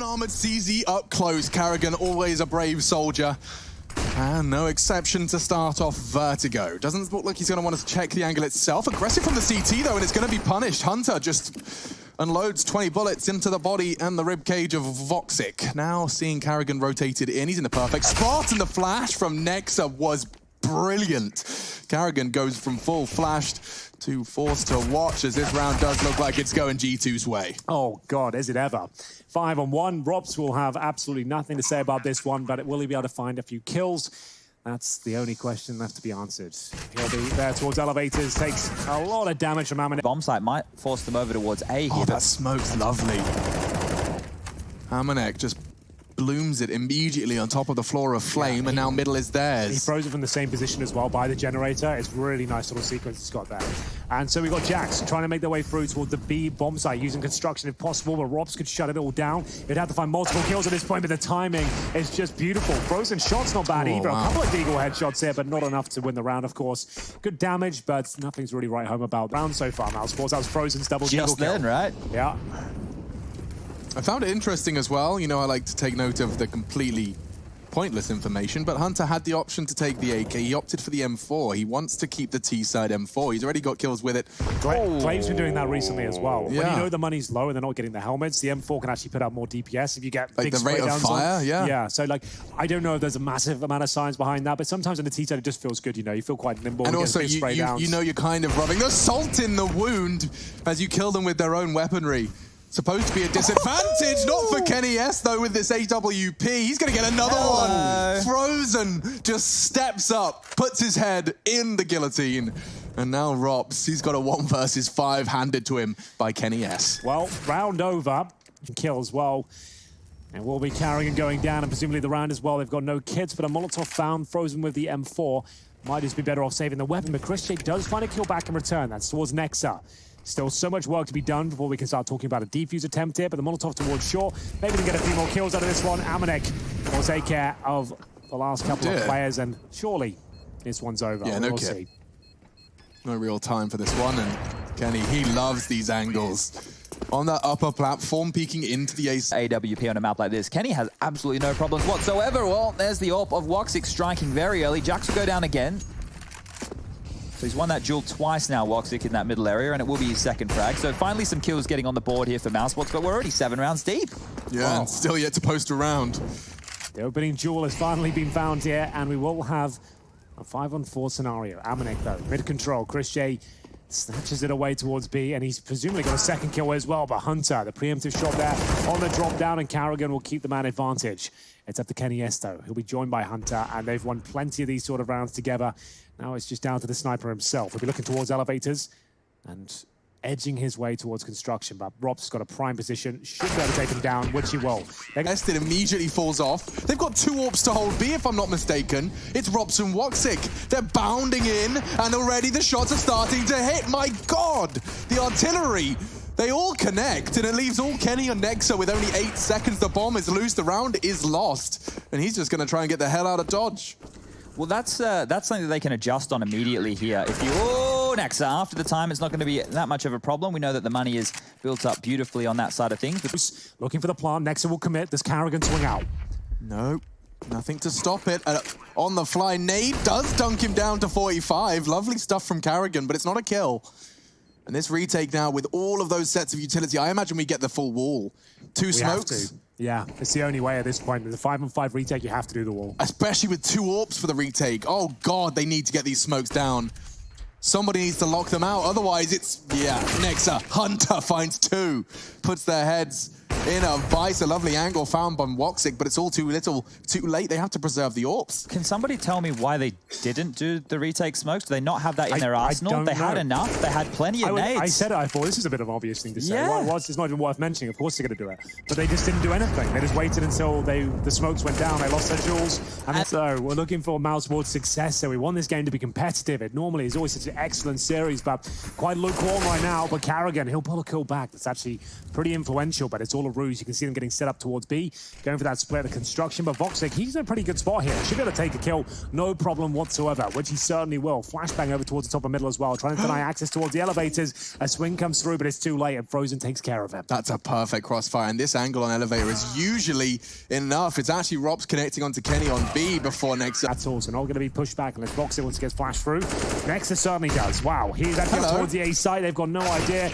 Unarmored CZ up close. Karrigan, always a brave soldier. And no exception to start off Vertigo. Doesn't look like he's going to want to check the angle itself. Aggressive from the CT, though, and it's going to be punished. Hunter just unloads 20 bullets into the body and the ribcage of Voxic. Now seeing Karrigan rotated in. He's in the perfect spot, and the flash from Nexa was brilliant. Karrigan goes from full flashed to forced to watch as this round does look like it's going G2's way. Oh, God, is it ever. 5-on-1. Robs will have absolutely nothing to say about this one, but will he be able to find a few kills? That's the only question left to be answered. He'll be there towards elevators, takes a lot of damage from Amanek. Bomb site might force them over towards A here. Oh, that smoke's lovely. Amanek just blooms it immediately on top of the floor of flame, and now middle is theirs. He throws it from the same position as well by the generator. It's really nice little sequence he's got there. And so we've got Jax trying to make their way through towards the B bomb site, using construction if possible, but Robs could shut it all down. They'd have to find multiple kills at this point, but the timing is just beautiful. Frozen shot's not bad either. Wow. A couple of Deagle headshots here, but not enough to win the round, of course. Good damage, but nothing's really right home about round so far. Mousesports, that was Frozen's double Deagle just then, kill. right? Yeah. I found it interesting as well. You know, I like to take note of the completely pointless information, but Hunter had the option to take the AK. He opted for the M4. He wants to keep the T-side M4. He's already got kills with it. Clave's been doing that recently as well. Yeah. When you know the money's low and they're not getting the helmets, the M4 can actually put out more DPS if you get like big the rate of fire, yeah. Yeah, so like, I don't know if there's a massive amount of science behind that, but sometimes in the T-side it just feels good, you know, you feel quite nimble. And also, you know you're kind of rubbing the salt in the wound as you kill them with their own weaponry. Supposed to be a disadvantage, not for Kenny S, though, with this AWP. He's going to get another one. Frozen just steps up, puts his head in the guillotine. And now Rops, he's got a 1 versus 5 handed to him by Kenny S. Well, round over. Kill as well. And we'll be carrying and going down, and presumably the round as well. They've got no kits, but a Molotov found, Frozen with the M4. Might just be better off saving the weapon, but Chris J does find a kill back in return. That's towards Nexa. Still so much work to be done before we can start talking about a defuse attempt here, but the Molotov towards shore. Maybe we can get a few more kills out of this one. Amanek will take care of the last couple of players, and surely this one's over. Yeah, no kid. No real time for this one, and Kenny, he loves these angles. On that upper platform, peeking into the AWP on a map like this. Kenny has absolutely no problems whatsoever. Well, there's the AWP of Woxic striking very early. Jax will go down again. So he's won that duel twice now, Woxic, in that middle area, and it will be his second frag. So finally some kills getting on the board here for Mousesports, but we're already 7 rounds deep. Yeah, and still yet to post a round. The opening duel has finally been found here, and we will have a 5-on-4 scenario. Amanek, though, mid-control. Chris J snatches it away towards B, and he's presumably got a second kill as well, but Hunter, the preemptive shot there on the drop down, and Karrigan will keep the man advantage. It's up to Kenny S, though. He'll be joined by Hunter, and they've won plenty of these sort of rounds together. Now it's just down to the sniper himself. He'll be looking towards elevators and edging his way towards construction, but Rob's got a prime position, should be able to take him down, which he will. Ested immediately falls off. They've got 2 AWPs to hold B, if I'm not mistaken. It's Robs and Woxic. They're bounding in, and already the shots are starting to hit. My God! The artillery, they all connect, and it leaves all Kenny and Nexa with only 8 seconds. The bomb is loose, the round is lost, and he's just going to try and get the hell out of Dodge. Well, that's something that they can adjust on immediately here. If you... Oh, Nexa, after the time, it's not going to be that much of a problem. We know that the money is built up beautifully on that side of things. Looking for the plant. Nexa will commit. Does Karrigan swing out? No, nothing to stop it. On the fly, nade does dunk him down to 45. Lovely stuff from Karrigan, but it's not a kill. And this retake now with all of those sets of utility, I imagine we get the full wall. 2 smokes. Yeah, it's the only way at this point. With the 5-on-5 retake, you have to do the wall. Especially with 2 AWPs for the retake. Oh, God, they need to get these smokes down. Somebody needs to lock them out. Otherwise, it's, yeah, Nexa. Hunter finds 2. Puts their heads in a vice. A lovely angle found by Woxic, but it's all too little, too late. They have to preserve the AWPs. Can somebody tell me why they didn't do the retake smokes? Do they not have that in their arsenal? They had enough. They had plenty of nades. I said it, I thought this is a bit of an obvious thing to say. Yeah. Well, it's not even worth mentioning. Of course they're going to do it. But they just didn't do anything. They just waited until the smokes went down. They lost their duels. And so we're looking for Mousesports' success. So we want this game to be competitive. It normally is always such an excellent series, but quite lukewarm right now. But Karrigan, he'll pull a kill back. That's actually pretty influential, but it's all a ruse. You can see them getting set up towards B, going for that split of construction. But Voxic, he's in a pretty good spot here. Should be able to take a kill, no problem whatsoever, which he certainly will. Flashbang over towards the top of middle as well, trying to deny access towards the elevators. A swing comes through, but it's too late, and Frozen takes care of him. That's a perfect crossfire, and this angle on elevator is usually enough. It's actually Robs connecting onto Kenny on B before Nexa. That's also not going to be pushed back unless Voxic wants to get flashed through. Nexa certainly does. Wow, he's actually towards the A side. They've got no idea.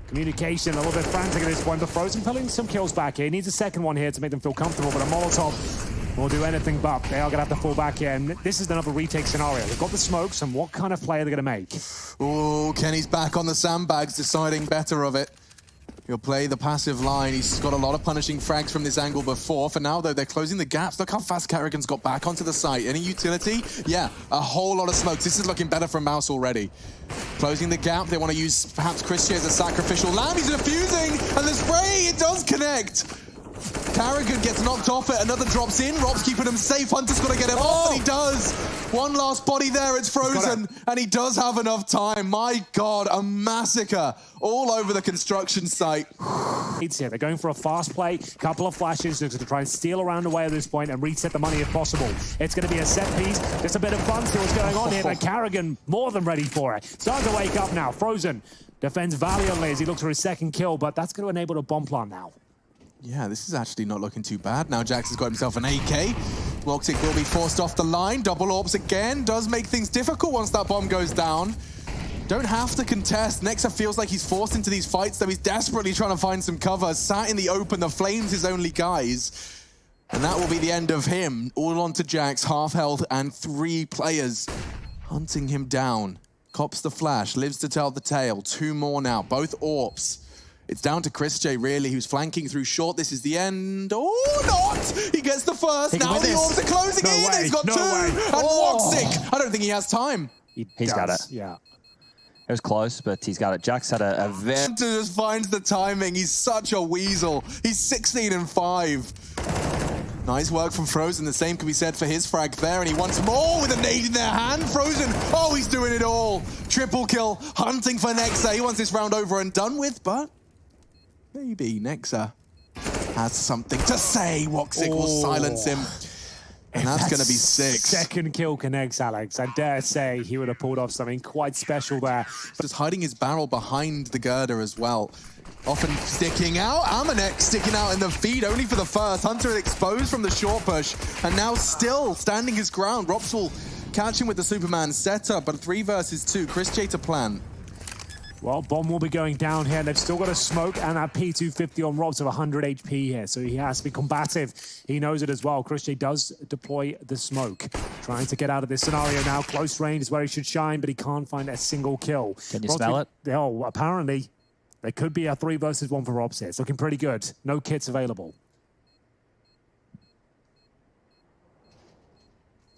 Communication a little bit frantic at this point, but Frozen pulling some kills back here. He needs a second one here to make them feel comfortable, but a Molotov will do anything but. They are going to have to fall back here, and this is another retake scenario. They've got the smokes, and what kind of play are they going to make? Oh, Kenny's back on the sandbags, deciding better of it. He'll play the passive line. He's got a lot of punishing frags from this angle before. For now, though, they're closing the gaps. Look how fast Carrigan's got back onto the site. Any utility? Yeah, a whole lot of smokes. This is looking better from Mouse already. Closing the gap. They want to use perhaps Christian as a sacrificial lamb. He's defusing, and the spray, it does connect. Carrigan gets knocked off it. Another drops in. Rob's keeping him safe. Hunter's got to get him off, and he does. One last body there. It's Frozen, and he does have enough time. My God, a massacre all over the construction site. Here. They're going for a fast play, couple of flashes to try and steal around the way at this point and reset the money if possible. It's going to be a set piece, just a bit of fun, see what's going on here, but Carrigan more than ready for it. Starting to wake up now. Frozen defends valiantly as he looks for his second kill, but that's going to enable a bomb plant now. Yeah, this is actually not looking too bad. Now Jax has got himself an AK. Voxic will be forced off the line. Double orbs again. Does make things difficult once that bomb goes down. Don't have to contest. Nexa feels like he's forced into these fights, though he's desperately trying to find some cover. Sat in the open, the Flames his only guys. And that will be the end of him. All on to Jax, half health, and 3 players hunting him down. Cops the flash, lives to tell the tale. 2 more now, both AWPs. It's down to Chris J, really, who's flanking through short. This is the end. Oh, not! He gets the first. Now the AWPs are closing in. He's got 2. And Voxic, I don't think he has time. He's got it. Yeah. It was close, but he's got it. Jax had a very... Hunter just finds the timing. He's such a weasel. He's 16 and 5. Nice work from Frozen. The same can be said for his frag there, and he wants more with a nade in their hand. Frozen, oh, he's doing it all. Triple kill, hunting for Nexa. He wants this round over and done with, but maybe Nexa has something to say. Voxic will silence him. And that's going to be 6. Second kill connects, Alex. I dare say he would have pulled off something quite special there. Just hiding his barrel behind the girder as well. Often sticking out. Amanek sticking out in the feed only for the first. Hunter exposed from the short push. And now still standing his ground. Rops will catch him with the Superman setup. But 3 versus 2. Chris J to plan. Well, bomb will be going down here. They've still got a smoke and that P250 on Robs of 100 HP here, so he has to be combative. He knows it as well. Chris J does deploy the smoke. Trying to get out of this scenario now. Close range is where he should shine, but he can't find a single kill. Can you smell it? Oh, apparently. There could be a 3 versus 1 for Robs here. It's looking pretty good. No kits available.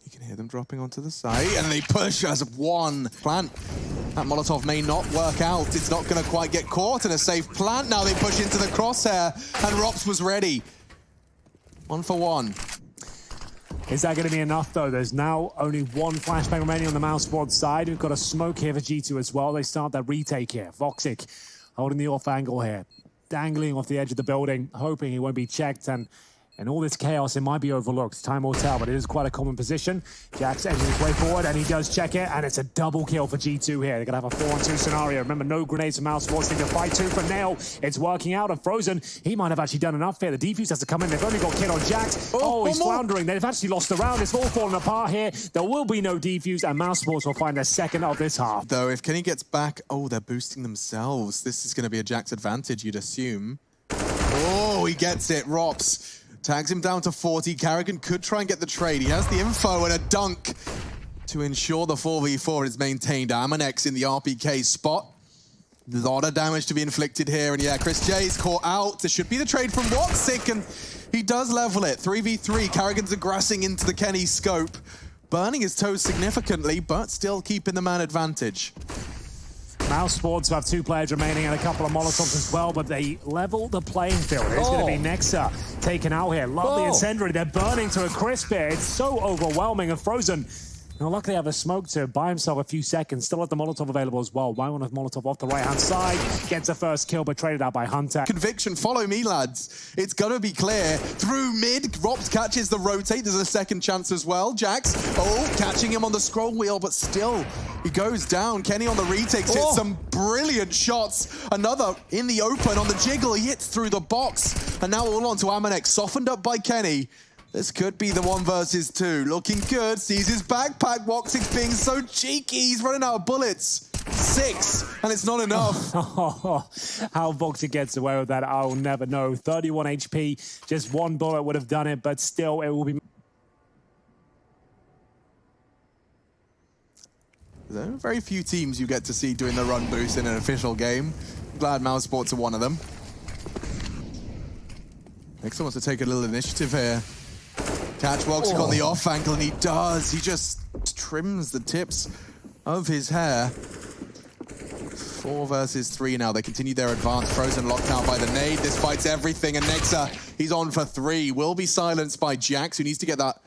You can hear them dropping onto the site, and they push as 1 plant. That Molotov may not work out. It's not going to quite get caught in a safe plant. Now they push into the crosshair, and Rops was ready. 1 for 1. Is that going to be enough, though? There's now only 1 flashbang remaining on the Mousesports side. We've got a smoke here for G2 as well. They start that retake here. Voxic holding the off angle here, dangling off the edge of the building, hoping he won't be checked, and in all this chaos, it might be overlooked. Time will tell, but it is quite a common position. Jax edging his way forward, and he does check it, and it's a double kill for G2 here. They're going to have a 4-on-2 scenario. Remember, no grenades from Mousesports. They can fight 2 for Nail. It's working out, and Frozen, he might have actually done enough here. The defuse has to come in. They've only got kid on Jax. Oh, he's floundering. They've actually lost the round. It's all falling apart here. There will be no defuse, and Mousesports will find their second of this half. Though, if Kenny gets back, oh, they're boosting themselves. This is going to be a Jax advantage, you'd assume. Oh, he gets it. Rops tags him down to 40. Carrigan could try and get the trade. He has the info and a dunk to ensure the 4v4 is maintained. Amanex in the RPK spot. A lot of damage to be inflicted here. And yeah, Chris J's caught out. This should be the trade from Voxic, and he does level it. 3v3. Carrigan's aggressing into the Kenny scope. Burning his toes significantly, but still keeping the man advantage. Mousesports have 2 players remaining and a couple of Molotovs as well, but they level the playing field. It's going to be Nexa taken out here. Lovely incendiary. They're burning to a crisp here. It's so overwhelming. And Frozen, Now, luckily, I have a smoke to buy himself a few seconds. Still have the Molotov available as well. Why one of Molotov off the right-hand side. Gets a first kill, but traded out by Hunter. Conviction, follow me, lads. It's going to be clear. Through mid, Rops catches the rotate. There's a second chance as well. Jax, catching him on the scroll wheel, but still, he goes down. Kenny on the retakes hits some brilliant shots. Another in the open on the jiggle. He hits through the box. And now all on to Amanek, softened up by Kenny. This could be the 1 versus 2. Looking good. Sees his backpack. Woxix being so cheeky. He's running out of bullets. 6, and it's not enough. How Voxer gets away with that, I'll never know. 31 HP. Just 1 bullet would have done it, but still, it will be... There are very few teams you get to see doing the run boost in an official game. Glad Mousesports are one of them. Nixon wants to take a little initiative here. Catch Woxic on the off angle, and he does. He just trims the tips of his hair. 4 versus 3 now. They continue their advance. Frozen locked out by the nade. This fights everything, and Nexa, he's on for 3. Will be silenced by Jax, who needs to get that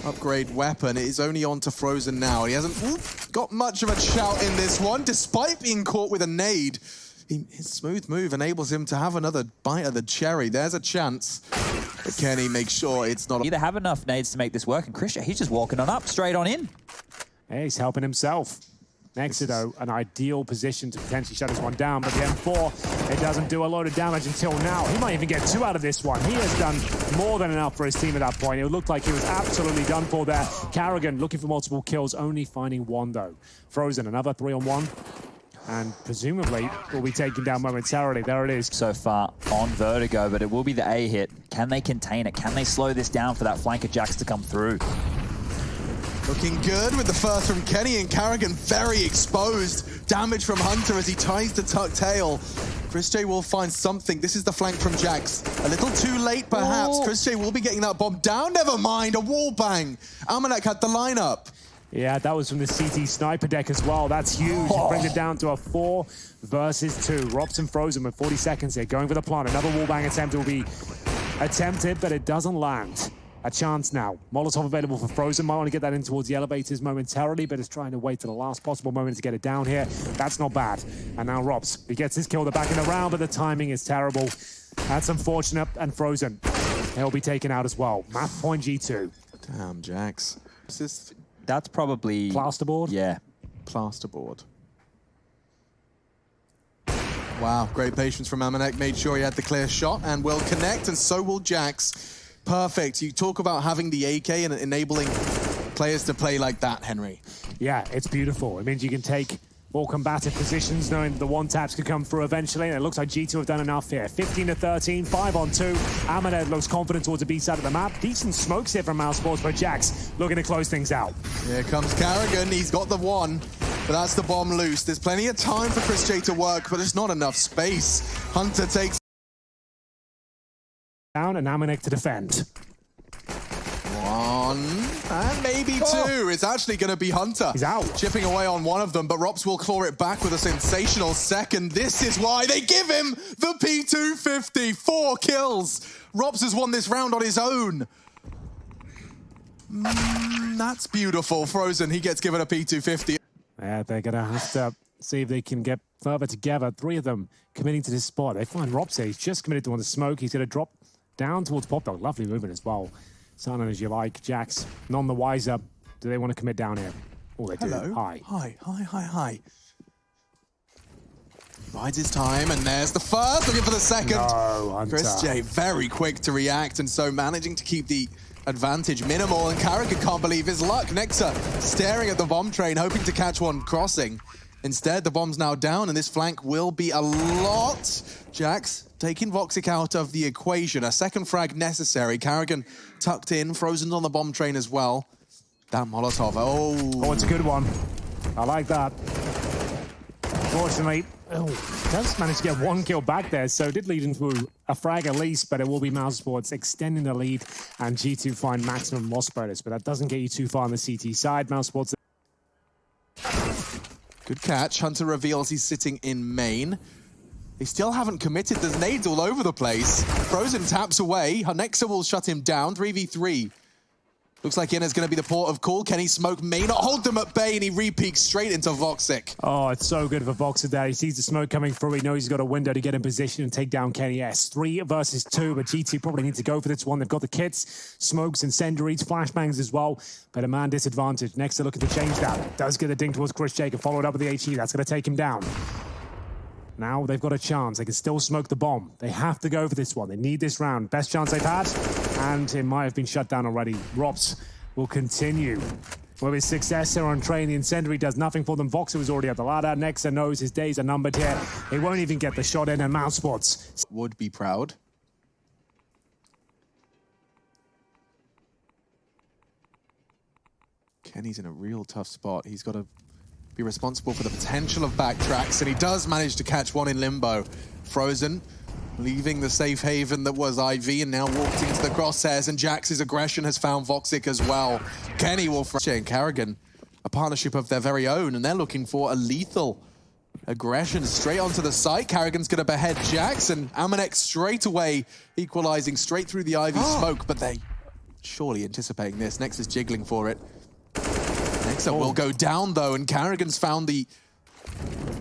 upgrade weapon. It is only on to Frozen now. He hasn't got much of a shout in this one, despite being caught with a nade. His smooth move enables him to have another bite of the cherry. There's a chance. But Kenny makes sure it's not... Either have enough nades to make this work, and Christian, he's just walking on up, straight on in. Hey, he's helping himself. Nexa, though, an ideal position to potentially shut this one down, but the M4, it doesn't do a lot of damage until now. He might even get 2 out of this one. He has done more than enough for his team at that point. It looked like he was absolutely done for there. Karrigan looking for multiple kills, only finding 1, though. Frozen, another 3-on-1. And presumably will be taken down momentarily. There it is. So far on Vertigo, but it will be the A hit. Can they contain it? Can they slow this down for that flanker Jax to come through? Looking good with the first from Kenny, and Karrigan very exposed. Damage from Hunter as he tries to tuck tail. Chris J will find something. This is the flank from Jax. A little too late, perhaps. Chris J will be getting that bomb down. Never mind, a wall bang. Amanek had the lineup. Yeah, that was from the CT sniper deck as well. That's huge. It brings it down to a 4 versus 2. Robson Frozen with 40 seconds here, going for the plant. Another wallbang attempt will be attempted, but it doesn't land. A chance now. Molotov available for Frozen. Might want to get that in towards the elevators momentarily, but is trying to wait to the last possible moment to get it down here. That's not bad. And now Robs, he gets his kill the back in the round, but the timing is terrible. That's unfortunate. And Frozen, he'll be taken out as well. Map point G2. Damn, Jax. That's probably... Plasterboard? Yeah. Plasterboard. Wow, great patience from Amanek. Made sure he had the clear shot and will connect, and so will Jax. Perfect. You talk about having the AK and enabling players to play like that, Henry. Yeah, it's beautiful. It means you can take more combative positions, knowing that the 1-taps could come through eventually, and it looks like G2 have done enough here. 15-13, 5-on-2. Amanek looks confident towards the B side of the map. Decent smokes here from Mousesports, but Jax looking to close things out. Here comes Karrigan. He's got the 1, but that's the bomb loose. There's plenty of time for Chris J to work, but there's not enough space. Hunter takes down, and Amanek to defend. 1, and maybe 2. It's actually going to be Hunter. He's out. Chipping away on one of them, but Rops will claw it back with a sensational second. This is why they give him the P250. 4 kills. Rops has won this round on his own. That's beautiful. Frozen, he gets given a P250. Yeah, they're going to have to see if they can get further together. 3 of them committing to this spot. They find Rops here. He's just committed to one to smoke. He's going to drop down towards Pop Dog. Lovely movement as well. Silent as you like. Jax, none the wiser. Do they want to commit down here? Oh, they do. Hello. Hi. Hi. Bides his time, and there's the first. Looking for the second. No, Hunter. Chris J very quick to react, and so managing to keep the advantage minimal. And Karrigan can't believe his luck. Nexa staring at the bomb train, hoping to catch one crossing. Instead, the bomb's now down, and this flank will be a lot. Jax taking Woxic out of the equation. A second frag necessary. Karrigan tucked in, Frozen on the bomb train as well. That Molotov, Oh, it's a good one. I like that. Unfortunately, does manage to get 1 kill back there, so it did lead into a frag at least, but it will be Mousesports extending the lead, and G2 find maximum loss bonus, but that doesn't get you too far on the CT side. Mousesports. Good catch. Hunter reveals he's sitting in main. They still haven't committed. There's nades all over the place. Frozen taps away. Nexa will shut him down. 3v3. Looks like Inna's going to be the port of call. Kenny's smoke may not hold them at bay, and he re-peeks straight into Voxic. Oh, it's so good for Voxic there. He sees the smoke coming through. He knows he's got a window to get in position and take down Kenny S. 3 versus 2, but G2 probably need to go for this one. They've got the kits, smokes, incendiaries, flashbangs as well. But a man disadvantage. Next, they're looking to change that. Does get the ding towards Chris J. Follow it up with the HE. That's going to take him down. Now they've got a chance. They can still smoke the bomb. They have to go for this one. They need this round. Best chance they've had, and it might have been shut down already. Rops will continue with his success here on train. The incendiary does nothing for them. Voxer was already at the ladder. Nexa knows his days are numbered here. He won't even get the shot in, and Mousesports would be proud. Kenny's in a real tough spot. He's got to be responsible for the potential of backtracks, and he does manage to catch one in limbo. Frozen, leaving the safe haven that was IV, and now walked into the crosshairs, and Jax's aggression has found Voxic as well. Kenny will and Carrigan, a partnership of their very own, and they're looking for a lethal aggression straight onto the site. Carrigan's going to behead Jax, and Amanek straight away equalizing straight through the Ivy smoke, but they surely anticipating this. Nex is jiggling for it. Nexa will go down though, and Carrigan's found the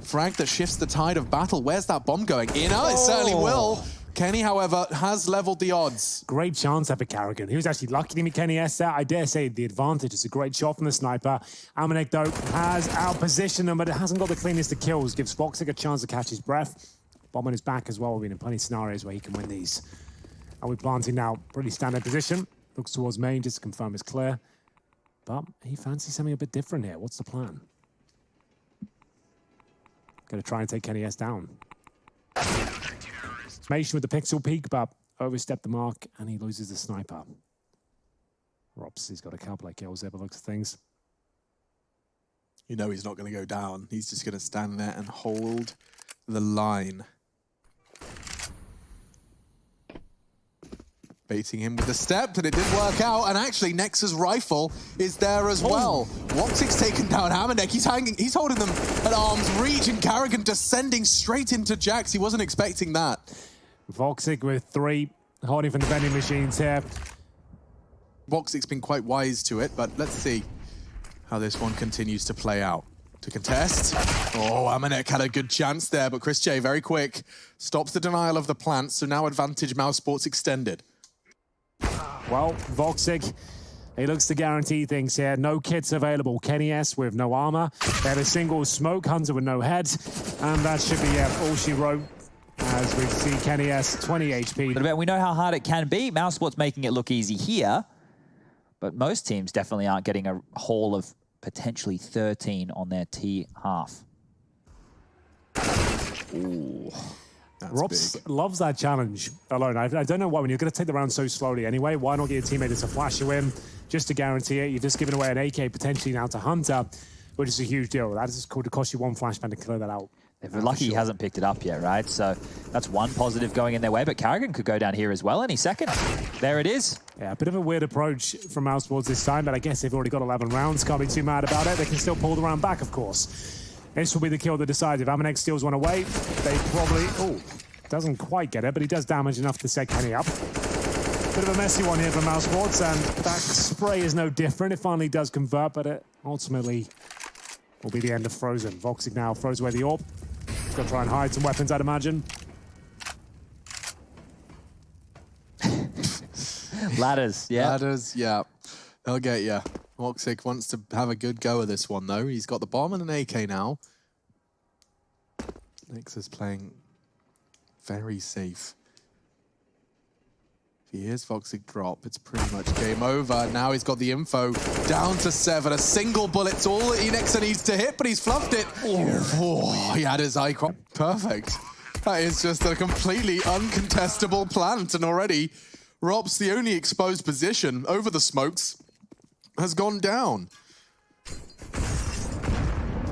frag that shifts the tide of battle. Where's that bomb going? Inna, it certainly will. Kenny, however, has leveled the odds. Great chance there for Carrigan. He was actually lucky to meet Kenny S there. I dare say the advantage is a great shot from the sniper. Amanek, though, has outpositioned him, but it hasn't got the cleanest of kills. Gives Voxic a chance to catch his breath. Bomb on his back as well. We've been in plenty of scenarios where he can win these. Are we planting now? Pretty standard position. Looks towards main just to confirm it's clear. But he fancies something a bit different here. What's the plan? Going to try and take Kenny S down. Mation with the pixel peek, but overstepped the mark, and he loses the sniper. Rops, he's got a couple of kills there, but looks at things. You know he's not going to go down. He's just going to stand there and hold the line. Baiting him with the step, and it did work out. And actually, Nexa's rifle is there as well. Voxic's taken down Amanek. He's holding them at arm's reach, and Carrigan descending straight into Jax. He wasn't expecting that. Voxic with 3, holding from the vending machines here. Voxic's been quite wise to it, but let's see how this one continues to play out. To contest. Oh, Amanek had a good chance there, but Chris J, very quick, stops the denial of the plant, so now advantage Mousesports extended. Well, Voxic, he looks to guarantee things here. No kits available. Kenny S with no armor. They have a single smoke, Hunter with no head. And that should be all she wrote. As we see Kenny S, 20 HP. But we know how hard it can be. Mousesports making it look easy here. But most teams definitely aren't getting a haul of potentially 13 on their T half. Ooh. Robs loves that challenge alone. I don't know why. When you're going to take the round so slowly anyway, why not get your teammate to flash you in just to guarantee it? You've just given away an AK potentially now to Hunter, which is a huge deal. That is going to cost you 1 flashbang to clear that out. If we're lucky, he hasn't picked it up yet, right? So that's one positive going in their way, but Carrigan could go down here as well any second. There it is. Yeah, a bit of a weird approach from Mousesports this time, but I guess they've already got 11 rounds. Can't be too mad about it. They can still pull the round back, of course. This will be the kill that decides. If Amanek steals one away, they probably... Oh, doesn't quite get it, but he does damage enough to set Kenny up. Bit of a messy one here for Mousesports, and that spray is no different. It finally does convert, but it ultimately will be the end of Frozen. Voxic now throws away the AWP. He's got to try and hide some weapons, I'd imagine. Ladders, yeah. Ladders, yeah. They'll get you. Voxic wants to have a good go of this one, though. He's got the bomb and an AK now. Nexa's playing very safe. If he hears Voxic drop, it's pretty much game over. Now he's got the info down to 7. A single bullet's all that Nexa needs to hit, but he's fluffed it. Oh, he had his eye crop. Perfect. That is just a completely uncontestable plant, and already Rops, the only exposed position over the smokes, has gone down.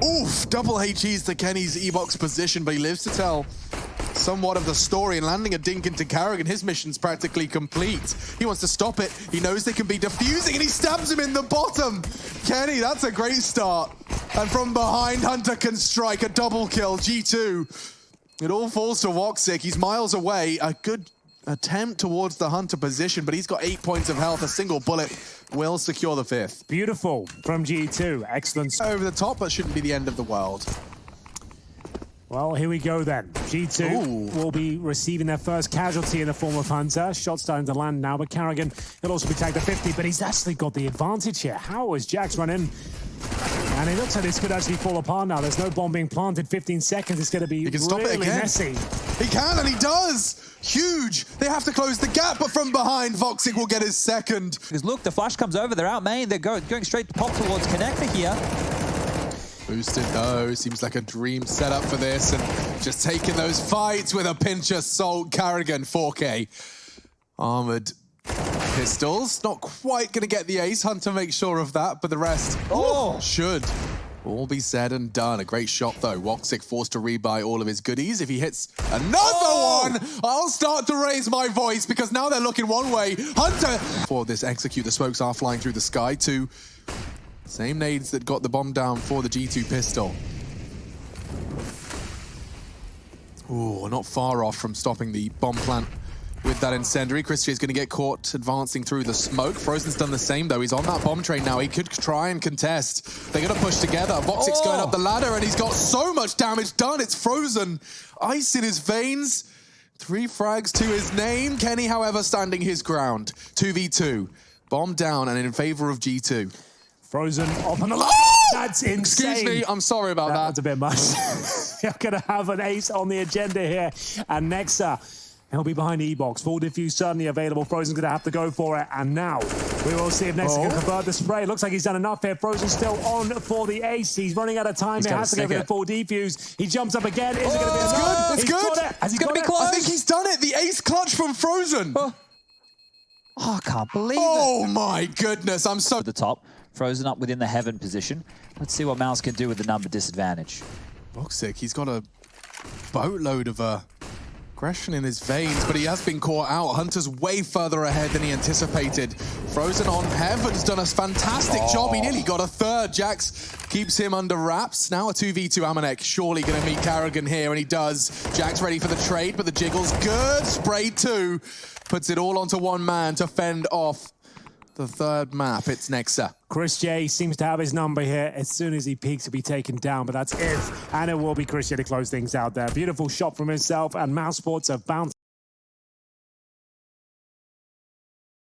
Oof, double HEs to Kenny's E-box position, but he lives to tell somewhat of the story, and landing a dink into Carrigan, his mission's practically complete. He wants to stop it. He knows they can be defusing, and he stabs him in the bottom. Kenny, that's a great start. And from behind, Hunter can strike a double kill. G2. It all falls to Voxic. He's miles away. A good attempt towards the Hunter position, but he's got 8 points of health. A single bullet will secure the 5th. Beautiful from G2. Excellent. Over the top, but shouldn't be the end of the world. Well, here we go then. G2 will be receiving their first casualty in the form of Hunter. Shot starting to land now, but Carrigan, he'll also be tagged to 50, but he's actually got the advantage here. How has Jax run in? And it looks like this could actually fall apart now. There's no bomb being planted. 15 seconds. It's going to be He can really stop it again. messy. He can, and he does! Huge! They have to close the gap, but from behind, Voxic will get his second. Because look, the flash comes over. They're out main. They're going straight to pop towards Connector here. Boosted though, seems like a dream setup for this, and just taking those fights with a pinch of salt. Carrigan, 4K. Armored pistols, not quite gonna get the ace. Hunter makes sure of that, but the rest should all be said and done. A great shot though. Voxic forced to rebuy all of his goodies. If he hits another one, I'll start to raise my voice, because now they're looking one way. Hunter, for this execute, the smokes are flying through the sky too. Same nades that got the bomb down for the G2 pistol. Ooh, not far off from stopping the bomb plant with that incendiary. Christian is going to get caught advancing through the smoke. Frozen's done the same though. He's on that bomb train now. He could try and contest. They're going to push together. Voxic's going up the ladder, and he's got so much damage done. It's Frozen. Ice in his veins. 3 frags to his name. Kenny, however, standing his ground. 2v2. Bomb down and in favor of G2. Frozen up on the line. That's insane. Excuse me, I'm sorry about that. That's a bit much. You're going to have an ace on the agenda here. And Nexa, he'll be behind E-Box. Full defuse certainly available. Frozen's going to have to go for it. And now we will see if Nexa can convert the spray. Looks like he's done enough here. Frozen's still on for the ace. He's running out of time. He has to go for the full defuse. He jumps up again. Is it going to be enough? It's good. Has he It's going to be close. I think he's done it. The ace clutch from Frozen. Oh, I can't believe it. Oh my goodness, I'm so... At the top, Frozen up within the heaven position. Let's see what Mouse can do with the number disadvantage. Voxic, he's got a boatload of aggression in his veins, but he has been caught out. Hunter's way further ahead than he anticipated. Frozen on Heaven's done a fantastic job. He nearly got a third. Jax keeps him under wraps. Now a 2v2 Amanek, surely going to meet Carrigan here, and he does. Jax ready for the trade, but the jiggle's good. Spray 2 puts it all onto one man to fend off the third map. It's Nexa. Chris J seems to have his number here. As soon as he peaks, he'll be taken down, but that's it. And it will be Chris J to close things out there. Beautiful shot from himself, and Mousesports have bounced.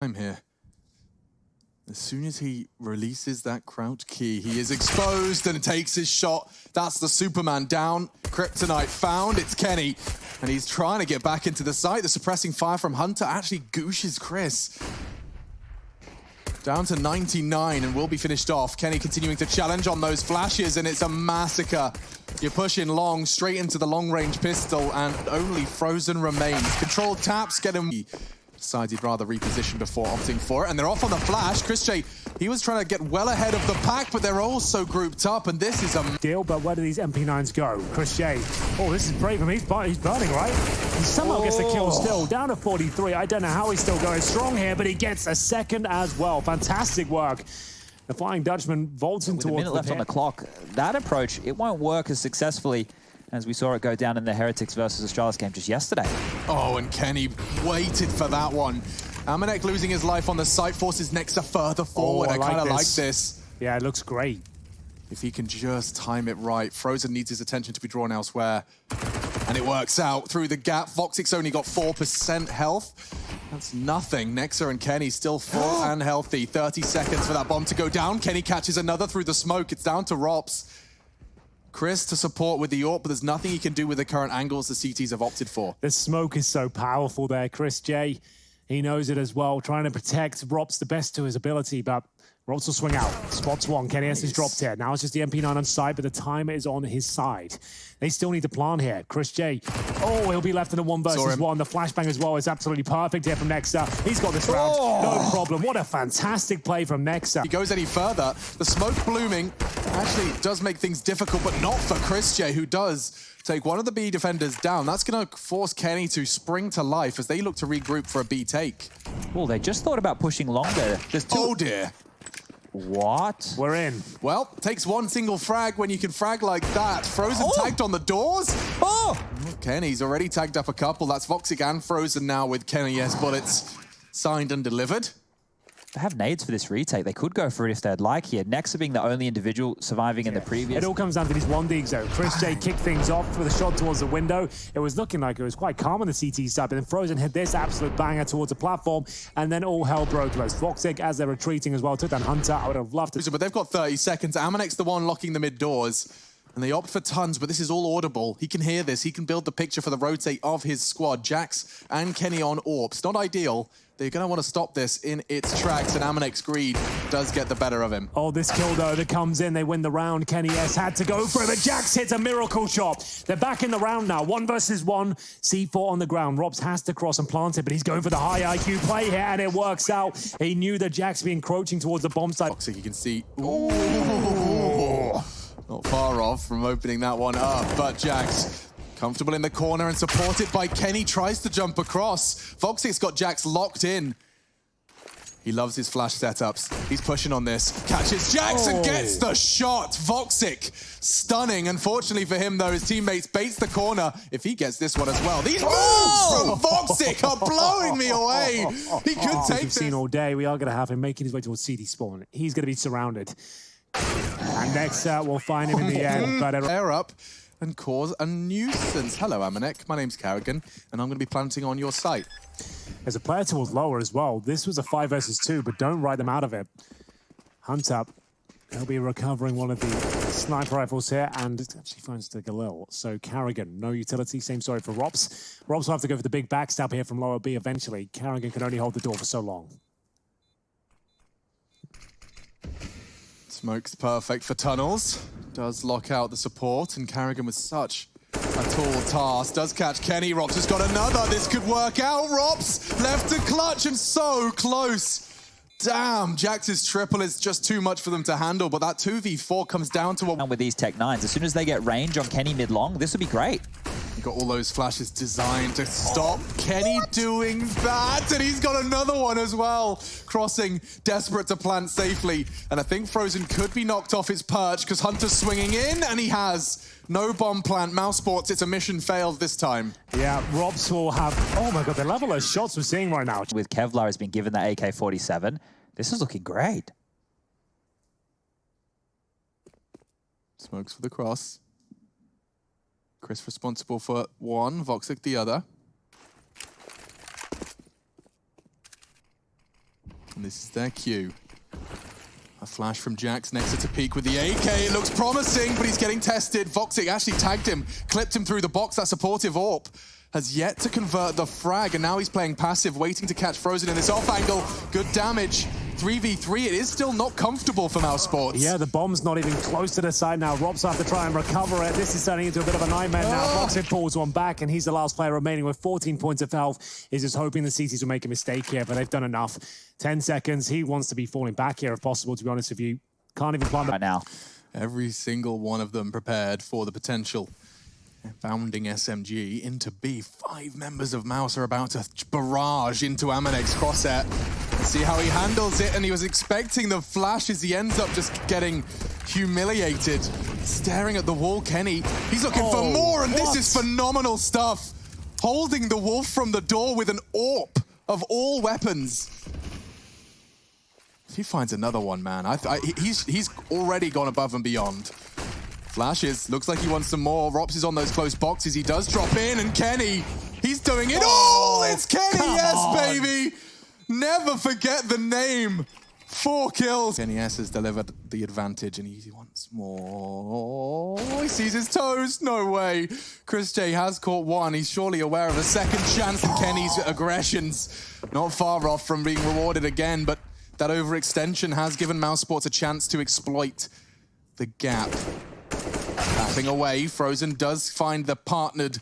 I'm here. As soon as he releases that crouch key, he is exposed and takes his shot. That's the Superman down. Kryptonite found. It's Kenny. And he's trying to get back into the site. The suppressing fire from Hunter actually gooshes Chris. Down to 99 and will be finished off. Kenny continuing to challenge on those flashes, and it's a massacre. You're pushing long, straight into the long-range pistol, and only Frozen remains. Controlled taps get him. Decides he'd rather reposition before opting for it, and they're off on the flash. Chris J, he was trying to get well ahead of the pack, but they're also grouped up, and this is a deal. But where do these MP9s go? Chris J. Oh, this is brave of him. He's burning, right? He somehow gets the kill still. Down to 43. I don't know how he's still going strong here, but he gets a second as well. Fantastic work. The Flying Dutchman vaulting With towards a minute left on the clock, that approach, it won't work as successfully as we saw it go down in the Heretics versus Astralis game just yesterday. Oh, and Kenny waited for that one. Amanek losing his life on the site forces Nexa further forward. I kind of like this. Yeah, it looks great. If he can just time it right. Frozen needs his attention to be drawn elsewhere. And it works out through the gap. Voxic's only got 4% health. That's nothing. Nexa and Kenny still full and healthy. 30 seconds for that bomb to go down. Kenny catches another through the smoke. It's down to Rops. Chris to support with the AWP, but there's nothing he can do with the current angles the CTs have opted for. The smoke is so powerful there. Chris J, he knows it as well, trying to protect Rops the best to his ability, but Rops will swing out. Spots one. Kenny has his dropped here. Now it's just the MP9 on side, but the timer is on his side. They still need to plan here. Chris J. Oh, he'll be left in a 1 versus 1. The flashbang as well is absolutely perfect here from Nexa. He's got this round. No problem. What a fantastic play from Nexa. He goes any further. The smoke blooming actually does make things difficult, but not for Chris J, who does take one of the B defenders down. That's going to force Kenny to spring to life as they look to regroup for a B take. Well, they just thought about pushing long there. There's two. Oh, dear. What? We're in. Well, takes one single frag when you can frag like that. Frozen tagged on the doors. Oh! Kenny's already tagged up a couple. That's Voxic and Frozen now with Kenny. Yes, bullets signed and delivered. They have nades for this retake. They could go for it if they'd like here. Nexa being the only individual surviving in the previous. It all comes down to these 1Ds though. Chris J kicked things off with a shot towards the window. It was looking like it was quite calm on the CT side, but then Frozen hit this absolute banger towards the platform, and then all hell broke loose. Voxic, as they're retreating as well, took down Hunter. I would have loved to. But they've got 30 seconds. Amanek's the one locking the mid doors. And they opt for tons, but this is all audible. He can hear this. He can build the picture for the rotate of his squad. Jax and Kenny on AWPs. Not ideal. They're going to want to stop this in its tracks, and Amanek's greed does get the better of him. Oh, this kill, though, that comes in. They win the round. Kenny S had to go for it, but Jax hits a miracle shot. They're back in the round now. 1 versus 1. C4 on the ground. Robs has to cross and plant it, but he's going for the high IQ play here, and it works out. He knew that Jax be encroaching towards the bomb site. Toxic, you can see. Ooh. Not far off from opening that one up, but Jax comfortable in the corner and supported by Kenny, tries to jump across. Voxic's got Jax locked in. He loves his flash setups. He's pushing on this. Catches Jax and gets the shot. Voxic, stunning. Unfortunately for him, though, his teammates baits the corner. If he gets this one as well. These moves from Voxic are blowing me away. He could take We've seen all day. We are going to have him making his way towards CD spawn. He's going to be surrounded. And next we'll find him in the end. But air up and cause a nuisance. Hello, Amanek. My name's Carrigan, and I'm going to be planting on your site. There's a player towards lower as well. This was a 5 versus 2, but don't write them out of it. Hunt up. He'll be recovering one of the sniper rifles here, and it actually finds the Galil. So Carrigan, no utility. Same story for Robs. Robs will have to go for the big backstab here from lower B eventually. Carrigan can only hold the door for so long. Smoke's perfect for tunnels. Does lock out the support, and Carrigan with such a tall task. Does catch Kenny. Robs has got another. This could work out. Robs left to clutch and so close. Damn, Jax's triple is just too much for them to handle, but that 2v4 comes down to a... With these Tech 9s, as soon as they get range on Kenny mid-long, this would be great. He got all those flashes designed to stop Kenny doing that, and he's got another one as well. Crossing, desperate to plant safely, and I think Frozen could be knocked off his perch because Hunter's swinging in, and he has. No bomb plant. Mousesports, it's a mission failed this time. Yeah, Robs will have... Oh my god, the level of shots we're seeing right now. With Kevlar has been given that AK-47. This is looking great. Smokes for the cross. Chris responsible for one, Voxic the other. And this is their cue. A flash from Jax next to peek with the AK. It looks promising, but he's getting tested. Voxic actually tagged him, clipped him through the box. That supportive AWP has yet to convert the frag, and now he's playing passive, waiting to catch Frozen in this off angle. Good damage. 3v3, it is still not comfortable for Mousesports. Yeah, the bomb's not even close to the side now. Robs have to try and recover it. This is turning into a bit of a nightmare now. Voxic pulls one back, and he's the last player remaining with 14 points of health. He's just hoping the CTs will make a mistake here, but they've done enough. 10 seconds. He wants to be falling back here if possible, to be honest with you. Can't even climb right now. Every single one of them prepared for the potential. Bounding SMG into B. 5 members of Mouse are about to barrage into Amanek's crosshair. See how he handles it, and he was expecting the flashes. He ends up just getting humiliated. Staring at the wall, Kenny. He's looking for more, and this is phenomenal stuff. Holding the wolf from the door with an AWP of all weapons. If he finds another one, man, he's already gone above and beyond. Flashes, looks like he wants some more. Rops is on those close boxes. He does drop in, and Kenny, he's doing it. Oh, it's Kenny, yes, baby. Never forget the name. 4 kills. Kenny S has delivered the advantage, and he wants more. Oh, he sees his toes. No way. Chris J has caught one. He's surely aware of a second chance, and Kenny's aggressions not far off from being rewarded again, but that overextension has given Mousesports a chance to exploit the gap. Tapping away, Frozen does find the partnered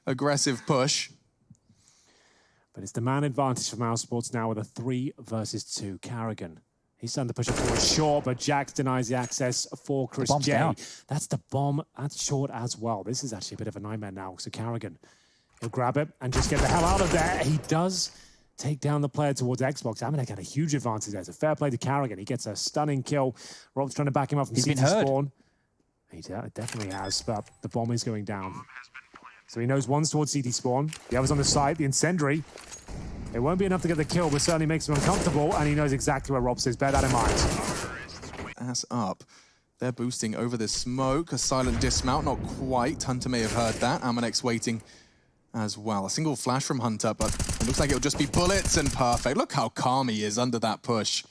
aggressive push. But it's the man advantage for Mousesports now with a 3 versus 2. Carrigan, he's starting to push it towards short, but Jax denies the access for Chris J. Down. That's the bomb at short as well. This is actually a bit of a nightmare now. So Carrigan, he'll grab it and just get the hell out of there. He does take down the player towards Xbox. Amanek had a huge advantage there. It's a fair play to Carrigan. He gets a stunning kill. Rob's trying to back him up from CT spawn. He definitely has, but the bomb is going down. So he knows one's towards CT spawn, the other's on the side, the incendiary. It won't be enough to get the kill, but certainly makes him uncomfortable, and he knows exactly where Robs is. Bear that in mind. Ass up. They're boosting over this smoke. A silent dismount, not quite. Hunter may have heard that. Amonek's waiting as well. A single flash from Hunter, but it looks like it'll just be bullets and perfect. Look how calm he is under that push.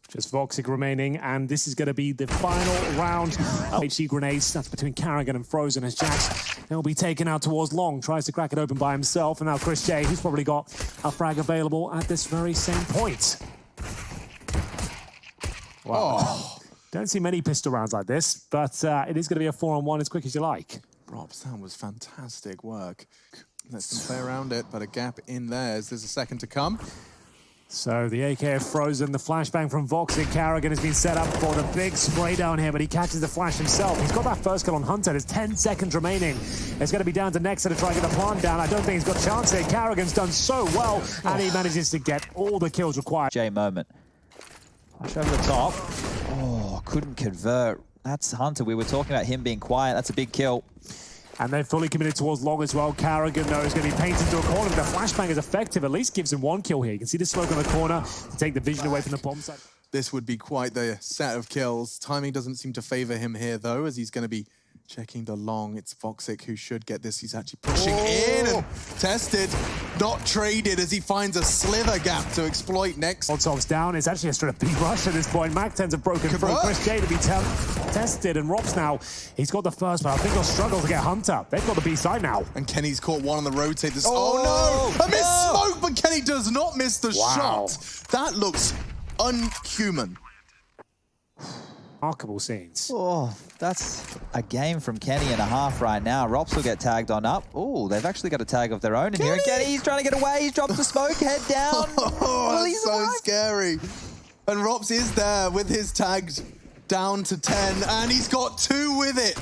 Just Voxic remaining, and this is going to be the final round. HC grenades, that's between Karrigan and Frozen as Jax. He'll be taken out towards Long, tries to crack it open by himself, and now Chris J, who's probably got a frag available at this very same point. Wow. Oh. Don't see many pistol rounds like this, but it is going to be a 4-on-1 as quick as you like. Robs, that was fantastic work. Let's them play around it, but a gap in theirs. There's a second to come. So the AK of Frozen, the flashbang from Voxic. Karrigan has been set up for the big spray down here, but he catches the flash himself. He's got that first kill on Hunter. There's 10 seconds remaining. It's going to be down to Nexa to try and get the plant down. I don't think he's got a chance here. Karrigan's done so well, and he manages to get all the kills required. J moment. Flash over the top. Oh, couldn't convert. That's Hunter. We were talking about him being quiet. That's a big kill. And they're fully committed towards Long as well. Karrigan, though, is going to be painted into a corner, but the flashbang is effective. At least gives him one kill here. You can see the smoke on the corner to take the vision away from the bomb site. This would be quite the set of kills. Timing doesn't seem to favor him here, though, as he's going to be checking the Long. It's Voxic who should get this. He's actually pushing in and tested, not traded, as he finds a slither gap to exploit Nexa. Molotov down. It's actually a straight up B rush at this point. Mac-10s have broken through. Chris J to be tested, and Robs now, he's got the first, but I think he'll struggle to get Hunter. They've got the B side now. And Kenny's caught one on the rotate. Oh no! A missed smoke, but Kenny does not miss the shot. That looks unhuman. Remarkable scenes. Oh, that's a game from Kenny and a half right now. Robs will get tagged on up. Oh, they've actually got a tag of their own in here. And Kenny, he's trying to get away. He's dropped the smoke, head down. Oh, that's so scary. And Robs is there with his tags down to 10, and he's got 2 with it.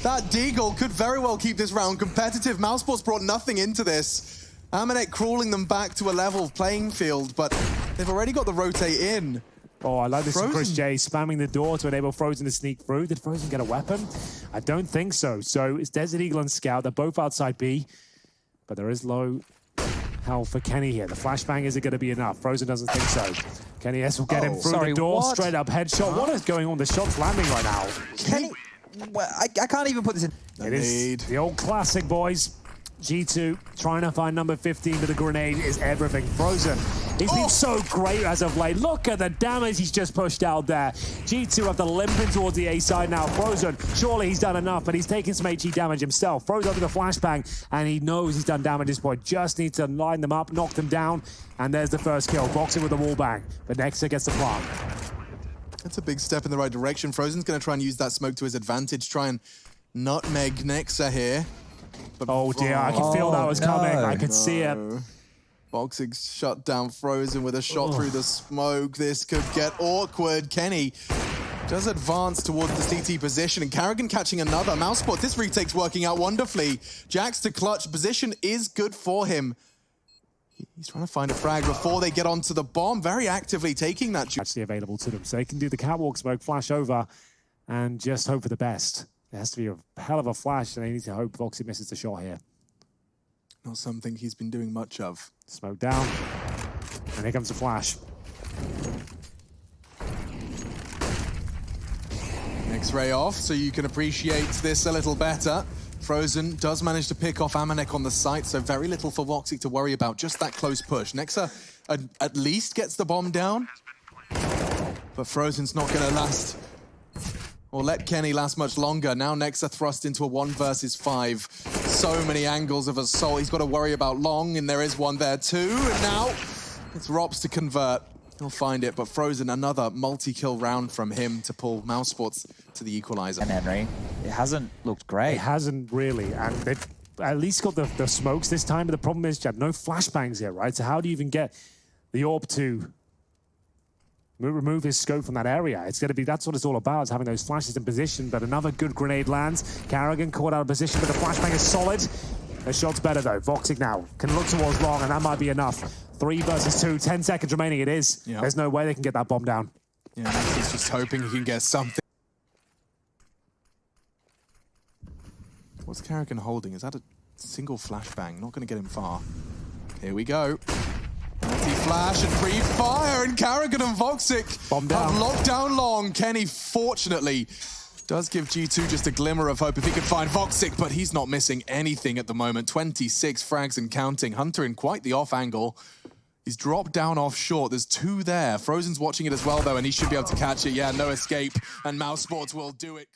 That Deagle could very well keep this round competitive. Mousesports brought nothing into this. Amanek crawling them back to a level playing field, but they've already got the rotate in. Oh, I like this from Chris J, spamming the door to enable Frozen to sneak through. Did Frozen get a weapon? I don't think so. So it's Desert Eagle and Scout. They're both outside B, but there is low health for Kenny here. The flashbang isn't going to be enough. Frozen doesn't think so. Kenny S will get him through the door. What? Straight up headshot. What is going on? The shot's landing right now. Kenny, well, I can't even put this in. It is the old classic, boys. G2 trying to find number 15, but the grenade is everything. Frozen, he's been so great as of late. Look at the damage he's just pushed out there. G2 have to limp in towards the A side now. Frozen, surely he's done enough, but he's taking some HE damage himself. Frozen with the flashbang, and he knows he's done damage at this point. Just needs to line them up, knock them down, and there's the first kill. Boxing with the wall bang, but Nexa gets the plant. That's a big step in the right direction. Frozen's going to try and use that smoke to his advantage, try and nutmeg Nexa here. But oh dear, I can feel that was coming. I could see it. Voxic shut down Frozen with a shot through the smoke. This could get awkward. Kenny does advance towards the CT position, and Karrigan catching another. Mousesports, this retake's working out wonderfully. Jax to clutch. Position is good for him. He's trying to find a frag before they get onto the bomb. Very actively taking that. Actually available to them, so they can do the catwalk smoke, flash over, and just hope for the best. It has to be a hell of a flash, and they need to hope Voxic misses the shot here. Not something he's been doing much of. Smoke down, and here comes the flash. X-ray off, so you can appreciate this a little better. Frozen does manage to pick off Amanek on the site, so very little for Voxic to worry about. Just that close push. Nexa at least gets the bomb down, but Frozen's not going to last, or let Kenny last much longer. Now Nexa thrust into a 1 versus 5. So many angles of assault. He's got to worry about Long, and there is one there too. And now it's Robs to convert. He'll find it, but Frozen, another multi-kill round from him to pull Mousesports to the equalizer. And Henry, it hasn't looked great. It hasn't really, and they've at least got the smokes this time, but the problem is, Jab, no flashbangs here, right? So how do you even get the AWP to remove his scope from that area? It's going to be, that's what it's all about, is having those flashes in position, but another good grenade lands. Karrigan caught out of position, but the flashbang is solid. The shot's better though. Voxic now can look towards Long, and that might be enough. 3 versus 2, 10 seconds remaining it is. Yep. There's no way they can get that bomb down. Yeah, he's just hoping he can get something. What's Karrigan holding? Is that a single flashbang? Not going to get him far. Here we go. Anti-flash and pre-fire, and Karrigan and Voxic Bomb down. have locked down long. Kenny, fortunately, does give G2 just a glimmer of hope if he could find Voxic, but he's not missing anything at the moment. 26 frags and counting. Hunter in quite the off angle. He's dropped down off short. There's 2 there. Frozen's watching it as well, though, and he should be able to catch it. Yeah, no escape, and Mousesports will do it.